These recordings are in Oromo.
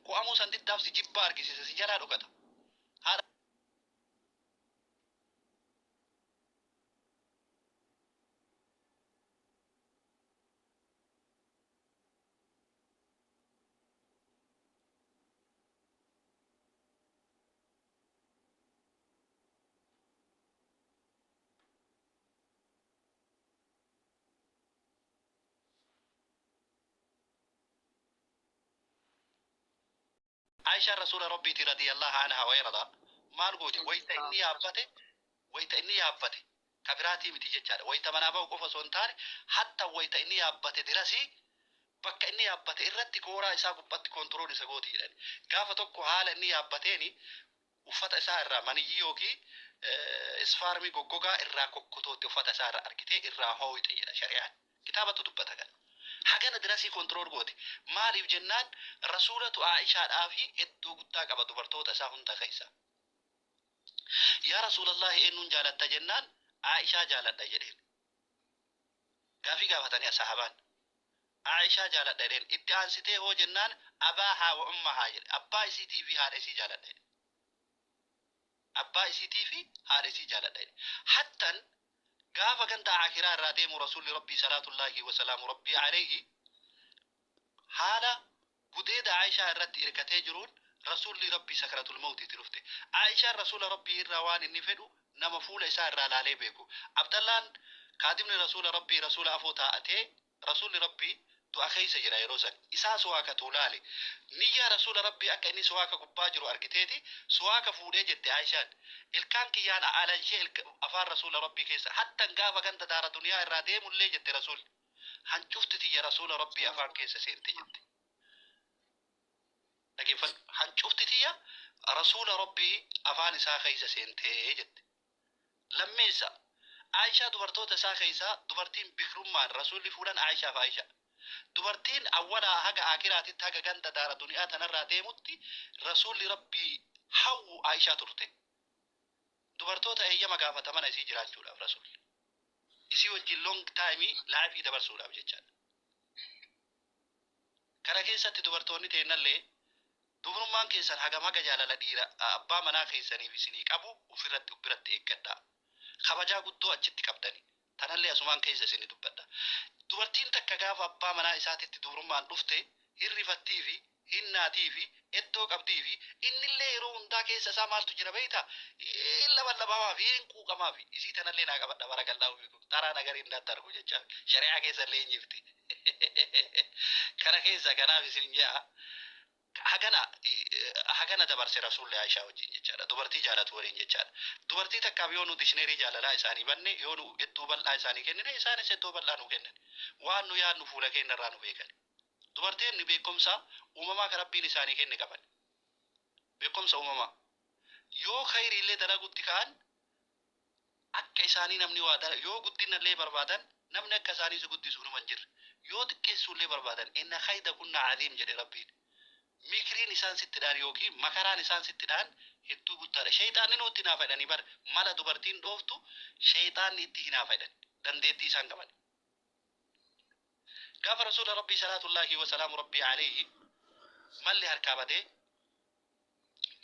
Ku'amuu san diddaaf si jibbaa argisiisa si jalaa dhugata. عائشة رسول ربي رضي الله عنها ويرضى ما نقول ويتا إني يابته كبراتي متيجة ويتا منابا وقف سونتار حتى ويتا إني يابته دراسي بك إني يابته إرتي كورا إسا قبت كنترول إسا قوتي لأن قافة تقو حال إني يابتيني وفتا إسا إرا مني يوكي إسفارمي قوقوغا إرا كوكوتوتي وفتا إسا إرا أركتي إرا هوي تيجة شريعة كتابة تدبتها حاجة دراسي كنترول قوتي مالي جنان رسولة عائشة آفي إدو قطا قبا دبرتوت أسا هندا خيسا يا رسول الله إنو جالت جنان عائشة جالت جدين قافي قافتني أصحابان عائشة جالت جدين اتعان ستي هو جنان أباها وأمها جل أبا إسي تي في هذا إسي جالت جدين أبا إسي تي في هذا إسي جالت جدين حتى قافا كنت عاكرا راديم رسول ربي صلاة الله وسلام ربي عليه حالا قديد عائشة الرد إركتي جرون رسول ربي سكرة الموت ترفته عائشة رسول ربي الروان النفدو نما فول إسار رالالي بيكو عبد الله قادم رسول ربي رسول أفوتا أتي رسول ربي تو أخي سجرا يروسن إسا سواك تولالي نيا رسول ربي أكا إني سواك قباجرو أركتيتي سواك فولي جت عائشة الكان كيانا على شيء أفار رسول ربي كيسا حتى نقافا كانت دار الدنيا الراديم اللي جت رسول هنشوفتي يا رسول ربي أفار كيسا سينتي جت لكن هنشوفتي رسول ربي أفان إسا خيسا سينتي جت لميسا عائشة دبرتوتا سا خيسا دبرتين بكرمان رسول فلان عائشة فايشة دبرتين أولا هجا آخرات هجا جندا دار دنيا تنرى ديموتي رسول ربي حو عائشة ترتي دبرتوتا هي مقافة من إسي جران جولا رسول إسي وجي لونج تايمي لعبي دبر سولا بجتشان كرا كيسا دبرتوني تينالي دبرمان كيسان هجا مجا جالا لديرا أبا منا كيساني بسنيك أبو وفرت وبرت إيقادا خبجا قدو أجت قبدني تنالي أسمان كيسا سني دبدا dubartiin takka gaafa abbaa manaa isaatitti dubrummaan dhufte hirrifattii fi hinnaatii fi iddoo qabdii fi innillee yeroo hundaa keessa isaa maaltu jira beeyta laballabamaa fi hinquuqamaa fi isii tanallee naa qabadha barakallaa ufiikum taraa nagarii hin darbu jecha shari'aa keessa illee hin jirti kana keessa kanaaf isin jaa hagana dabarse rasuulli Aishaa wajjin jechaadha dubartii jaalatu waliin jechaadha dubartii takkaaf yoo nu dishneerii jaalalaa isaanii banne yoo nu iddoo bal'aa isaanii kennine isaanis iddoo bal'aa nu kennan waan nu yaadnu fuula keenya irraa nu beekan dubartiin ni beekumsa uumamaa kan rabbiin isaanii kenne qaban beekumsa uumamaa yoo khayrii illee dalagutti ka'an akka isaanii namni waa yoo guddinallee barbaadan namni akka isaanii si guddisuu numan jirre yoo xiqqeessuullee barbaadan inna khayda kunna adiim jedhe rabbiin mikriin isaan sittidhaan yookiin makaraan isaan sittidhaan hedduu guddaadha. Shayxaanni nutti hinaa fedhanii bar mala dubartiin dhooftu shayxaanni itti hinaa fedhan dandeettii isaan qaban. Gaafa rasuula rabbii salaatullaahi wa salaamu rabbii alayhi malli harkaa batee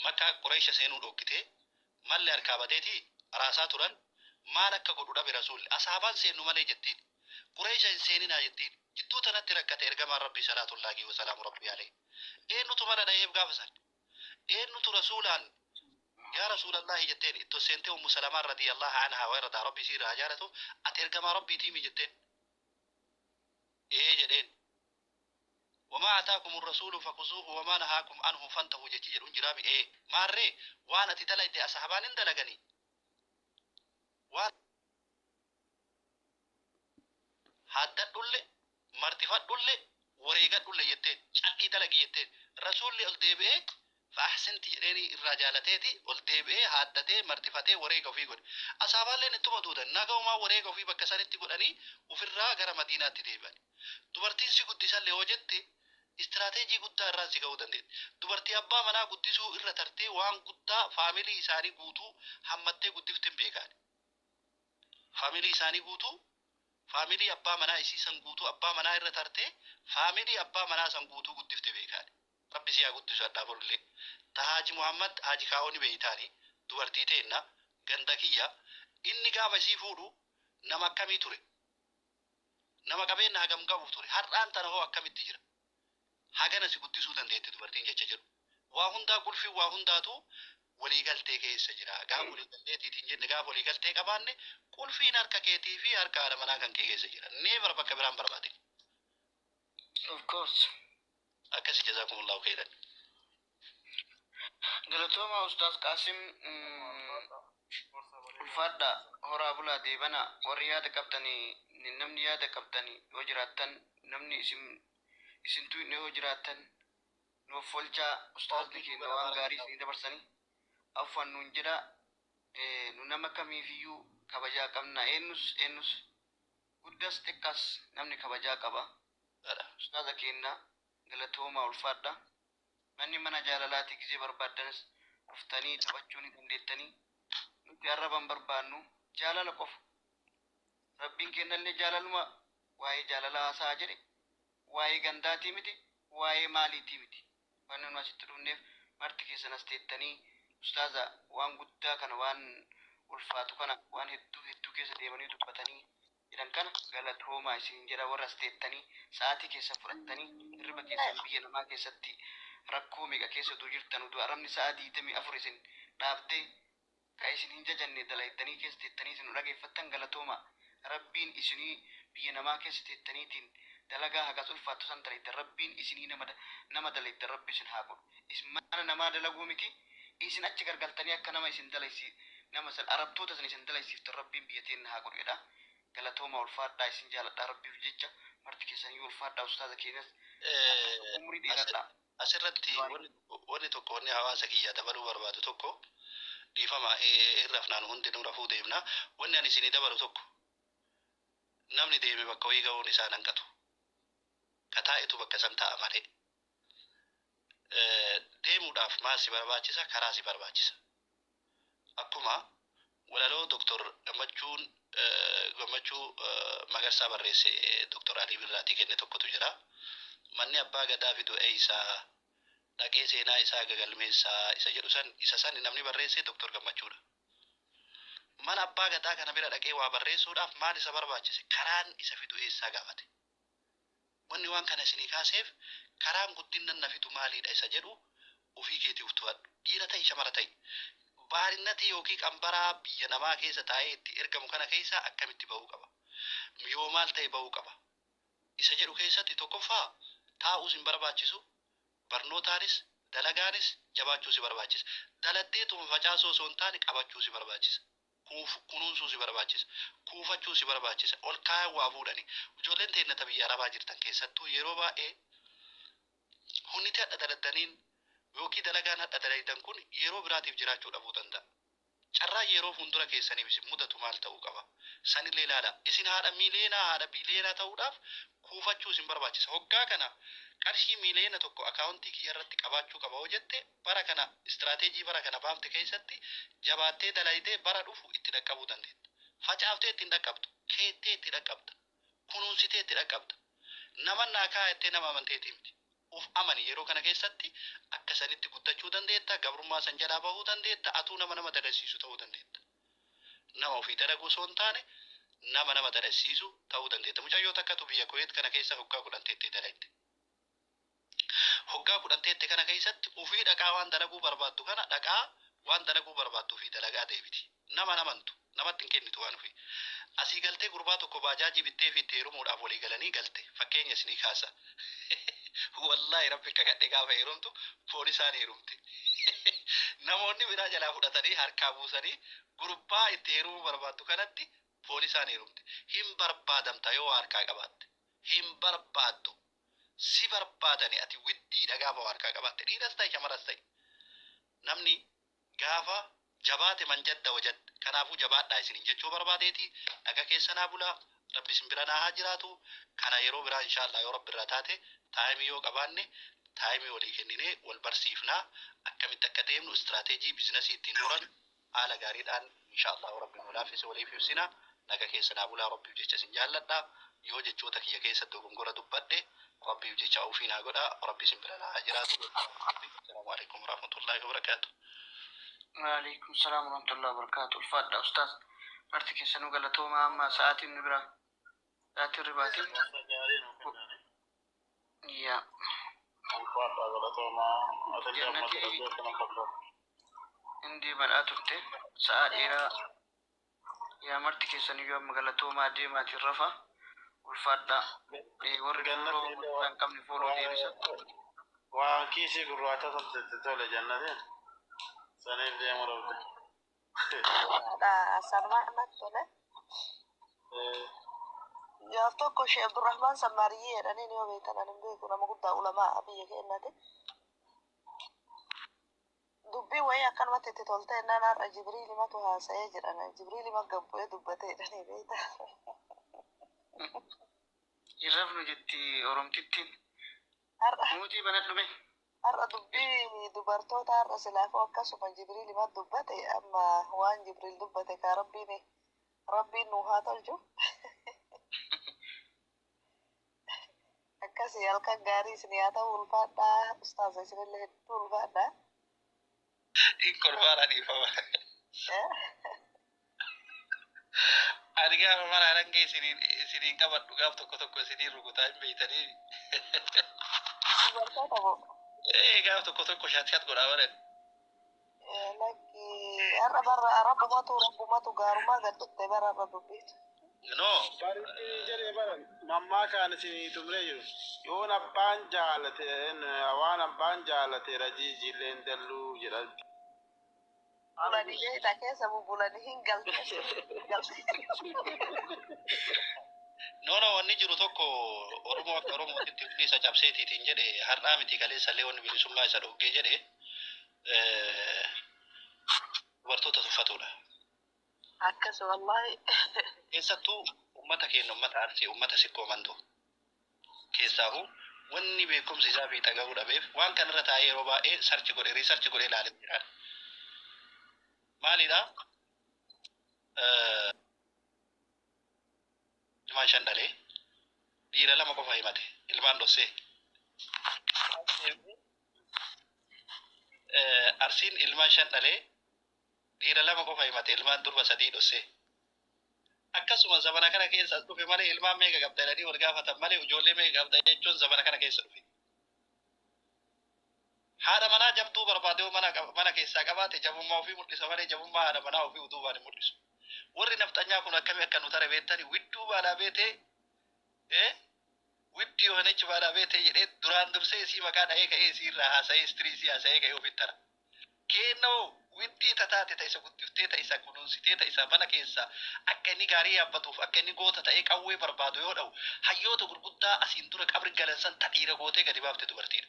makkaa Qureesha seenuu dhokkitee malli harkaa bateeti raasaa turan maal akka godhu dhabe rasuulli asaabaan seennu malee jettiin Qureesha hin seeninaa jettiin jidduu tanatti rakkate ergamaan rabbii salaatullaahi wa salaamu rabbii alayhi. eenyutu mana dhaheef gaafa san eenyutu rasuulaan yaa rasuulallahi jetteen ittoo seentee ummu salamaan radiyallahu anhaa wa irraa rabbii siirraa jaalatu ati ergamaa rabbiitii mi jetteen jedheen وما أتاكم الرسول فخذوه وما نهاكم عنه فانتهوا جتي جدون جرابي ماري وانا تتلقيت أصحابان اندلقني وان حدد دولي مرتفات دولي wareegaa dhulle jetteen cal'ii dalagii jetteen rasuulli ol deebi'ee fa'aasinti jedheeni irraa jaalateeti ol deebi'ee haaddatee martifatee wareega ofii godhe asaabaalleen ittuma duudan nagaumaa wareega ofii bakka sanitti godhanii ofirraa gara madiinaatti deebi'an dubartiin si guddisallee yoo jette istiraateejii guddaa irraan si ga'uu dandeetti dubartii abbaa manaa guddisuu irra tartee waan guddaa faamilii isaanii guutuu hammattee guddiftin beekan Faamilii isaanii guutuu faamilii abbaa manaa isii san guutuu abbaa manaa irra tartee faamilii abbaa manaa san guutuu guddifte beekaadha. Rabbi si haa guddisu addaa bolullee. Ta Haaji Muhammad Haaji Kaa'oo ni beeytaani dubartii teenna ganda kiyya inni gaafa isii fuudhu nama akkamii ture? Nama qabeenya hagam qabu ture? Har'aan tana hoo akkamitti jira? Hagana si guddisuu dandeetti dubartiin jecha jedhu. Waa hundaa qulfii waa hundaatu waliigaltee keessa jira. Gaafa waliigalteetiitiin jenne gaafa waliigaltee qabaanne qulfiin harka keetii fi harka haadha manaa kan kee keessa jira. Neevar bakka biraan barbaade. Of course. Akkasi jazaakumullahu khairan. Galatooma Ustaaz Qaasim ulfaadha horaa bulaa deebana warri yaada qabdanii namni yaada qabdanii yoo jiraattan namni isintu yoo jiraattan nuuf olchaa Ustaazni keenya waan gaarii isinii dabarsanii afaan nuun jedha nu nama kamiifiyyuu kabajaa qabna eenyus guddas xiqqaas namni kabajaa qaba. Ustaaza keenya galatooma ulfaadha. Manni mana jaalalaati gisee barbaaddanis dhuftanii taphachuu ni dandeettanii nuti arraban barbaannu jaalala qofa. Rabbiin kennallee jaalaluma waa'ee jaalalaa haasaa jedhe waa'ee gandaatii miti waa'ee maaliitii miti. Waan nu asitti dhufneef marti keessan as teettanii ustaaza waan guddaa kana waan ulfaatu kana waan hedduu keessa deemanii dubbatanii jedhan kana galatoomaa isin jedha warra as teettanii sa'aatii keessa fudhattanii hirriba keessan biyya namaa keessatti rakkoo meeqa keessa utuu jirtan utuu aramni sa'a 24 isin dhaabdee ka isin hin jajanne dalaydanii keessa teettanii isin dhageeffattan galatooma. Rabbiin isinii biyya namaa keessa teettaniitiin dalagaa hagas ulfaattu san dalaydan rabbiin isinii nama dalaydan rabbi isin haa godhu. Isin mana namaa dalaguu miti isin achi gargaltanii akka nama isin dalaysi nama san arabtoota san isin dalaysiiftan rabbiin biyya teenna haa godhu jedha. Galatooma ulfaadhaa isin jaaladhaa rabbiif jecha marti keessanii ulfaadhaa ustaaza keenyas umurii dheeradhaa. Asirratti wanni tokko wanni hawaasa kiyyaa dabaluu barbaadu tokko dhiifama irraaf naan hundi nu rafuu deemna. Wanni ani isinii dabalu tokko namni deeme bakka wayii ga'uun isaa nanqatu. Kataa'itu bakka san ta'a malee. Deemuudhaaf maal si barbaachisa? Karaa si barbaachisa. Akkuma walaloo Doktor Gammachuu Magarsaa barreesse Doktor Alii Birraatii kenne tokkotu jira. Manni abbaa gadaa fidu eeysaa dhaqee seenaa isaa gagalmeessaa isa jedhu isa san namni barreesse Doktor Gammachuudha. Mana abbaa gadaa kana bira dhaqee waa barreessuudhaaf maal isa barbaachise? Karaan isa fidu eessaa gaafate. Wanni waan kana isinii kaaseef karaan guddinnan na fidu maaliidha isa jedhu ofii keetii uftuwadhu. Dhiira ta'e shamara ta'e. Baarinnati yookiin qambaraa biyya namaa keessa taa'ee itti ergamu kana keessa akkamitti bahuu qaba? Yoo maal ta'e bahuu qaba? Isa jedhu keessatti tokkoffaa taa'uus hin barbaachisu. Barnootaanis dalagaanis jabaachuu si barbaachisa. Dalattee tuma facaasoo osoo hin taane qabachuu si barbaachisa. Kunuunsuu si barbaachisa. Kuufachuu si barbaachisa. Ol kaayaan waa fuudhanii. Ijoolleen teennata biyya arabaa jirtan keessattuu yeroo baay'ee hunniti hadha daladdaniin yookiin dalagaan hadha dalaydan kun yeroo biraatiif jiraachuu dhabuu danda'a. Carraa yeroo fuuldura keessaniif isin mudatu maal ta'uu qaba? Sanillee ilaala. Isin haadha biileenaa ta'uudhaaf kuufachuu isin barbaachisa. Hoggaa kana qarshii miiliyoona tokko akaawuntii kiyya irratti qabaachuu qaba hoo jette bara kana istiraateejii bara kana baafte keessatti jabaattee dalaydee bara dhufu itti dhaqqabuu dandeetta. Facaaftee ittiin dhaqqabdu, keettee itti dhaqqabda, kunuunsitee itti dhaqqabda. Nama naa kaayattee nama amanteetii miti. Uf amani yeroo kana keessatti akka sanitti guddachuu dandeetta, gabrummaa san jalaa bahuu dandeetta, atuu nama dadhabsiisu ta'uu dandeetta. Nama ofii dalaguu osoo hin taane nama dadhabsiisu ta'uu dandeetta. Mucayyoo takkatu biyya Kuweet kana keessa hoggaa 10 teettee dalayte. Hoggaa 10 teette kana keessatti ofii dhaqaa waan dalaguu barbaaddu kana dhaqaa waan dalaguu barbaaddu ofii dalagaa deebiti. Nama namantu namatti hin kennitu waan ofii. Asii galtee gurbaa tokko baajaajii bittee fi itti heerumuudhaaf walii galanii galte. Fakkeenya isinii kaasa. Wallahi rabbi kakadhe gaafa heerumtu poolisaan heerumte. Namoonni biraa jalaa fudhatanii harkaa buusanii gurbaa itti heerumuu barbaaddu kanatti poolisaan heerumte. Hin barbaadamta yoo harkaa qabaatte. Hin barbaaddu. Si barbaadani ati widdiidha gaafa harkaa qabaatte. Dhiiras ta'e shamaras ta'e. Namni gaafa jabaate manjadda wajadda. Kanaafuu jabaadhaa isiniin jechuu barbaadeeti. Naga keessanaa bulaa. Rabbi isin bira naa haa jiraatu. Kana yeroo biraa inshaallah yoo rabbi irraa taate taayimii yoo qabaanne taayimii walii kenninee wal barsiifnaa akkamitti akka deemnu istiraateejii biizinasii ittiin horan haala gaariidhaan inshaallah rabbi nu laaffise waliif ibsina. naga keessa naa bulaa rabbiif jecha isin jaalladha yoo jechoota kiyya keessatti dogongora dubbadhe rabbiif jecha ofii naa godha rabbi isin bira naa jiraatu assalaamu alaikum warahmatullahi wabarakatuh. وعليكم السلام ورحمة الله وبركاته. الفاتحة أستاذ مرتي كيسانو غلطو ما ساعتي نبرا ساعتي رباتي يا الفاتحة غلطو ما جنتي عندي بناتك ساعة إيرا يا مرتي كيسانو يوم غلطو ما دي ما ترفع والفاتحة ورقلو لان كم نفولو ديرسا وكيسي قرواتها تتولى جنتين سنين دي مرة ada sama anak tuh ne ya to ko Syekh Abdurrahman Samariye dan ini wa baitan anim be kuna magudda ulama abi ya kennate dubbi way akan mate te tolte nana Jibril ma to ha saya jirana Jibril ma gabbo e dubbate dan ini beita يرفنو جتي أورمتين arra موتي بنات نبي arra dubbi dubartoota arra silaafu akkasuma Jibril ma dubbate amma waan Jibril dubbate ka rabbiin nu haa tolchu akkasii halkan gaarii isin haa ta'u ulfaadhaa ustaaza isinillee hedduu ulfaadhaa Inkorpora di bawah. Harga mana orang ke sini kawan juga toko sini rugutan beitani. dubartoota moo Gaf toko syat godawaran. lagi har'a rabbumatu gaarumaa gaddutte bara irra dubbitu No, Bariti jedhee baran mammaa kaan isinii tumree jiru yoon abbaan jaalate waan abbaan jaalate rajiijilleen dalluu jedhan bulanii jeeta keessa bulanii hin galte no, wanni jiru tokko Oromoo itti isa cabseetiitiin jedhe har'aa miti kaleessa illee wanni bilisummaa isa dhoggee jedhe dubartoota tuffatudha. akkas wallahi Keessattuu uummata keenya uummata arsii uummata sikkoo mandoo keessaahu wanni beekumsi isaa fi dhaga'uu dhabeef waan kanarra taa'ee yeroo baay'ee riisarchi godhee ilaalee jira. Maalidhaa? Ilmaan shan dhalee dhiira lama qofa himate ilmaan dhossee. Arsiin ilmaan shan dhalee dhiira lama qofa himate ilmaan durba sadii dhossee. Akkasuma zamana kana keessa as dhufe malee ilmaan meeqa qabda jedhanii wal gaafatan malee ijoollee meeqa qabda jechuun zamana kana keessa dhufe. Haadha manaa jabduu barbaadee mana keessaa qabaate jabummaa ofii mul'isa malee jabummaa haadha manaa ofii utubaan hin mul'isu. Warri nafxanyaa kun akkamii akka nu tare beektani widduu baadhaa beetee widdi yohanichi baadhaa beetee jedhee duraan dursee isii maqaa dha'ee ka'ee isii irraa haasa'ee istiriisii haasa'ee ka'ee ofitti tara. Kennoo widdii tataate ta'isa guddiftee ta'isa kunuunsitee ta'isa mana keessa akka inni gaarii yaabbatuuf akka inni goota ta'ee qawwee barbaadu yoo ta'u hayyoota gurguddaa asiin dura qabri galansan tadhiira gootee gadi baafte dubartiidha.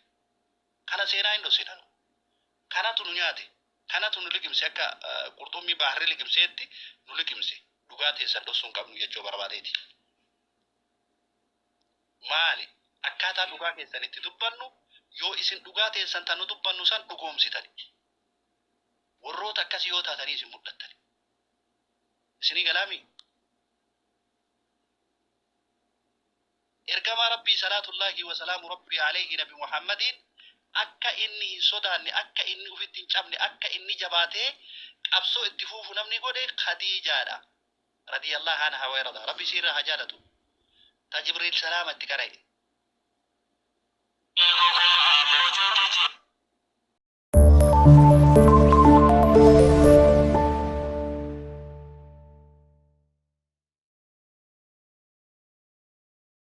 Kana seenaa hin dhossinanu. Kanatu nu nyaate. Kanatu nu liqimse akka qurxummii baharri liqimseetti nu liqimse. Dhugaa teessan dhossuun qabnu jechuu barbaadeeti. Maali? Akkaataa dhugaa keessan itti dubbannu yoo isin dhugaa teessan tan nu dubbannu san dhugoomsitani. Warroota akkasii yoo taatanii isin mul'attani. Isinii galaami? Ergamaa Rabbii salaatullaahi wa salaamu Rabbii alayhi nabi Muhammadiin akka inni hin sodaanne akka inni ufitti hin cabne akka inni jabaatee qabsoo itti fuufu namni godhe Khadiijaadha radiyallahu anha wa yarda rabbi sirra hajaalatu ta Jibriil salaamatti qara'e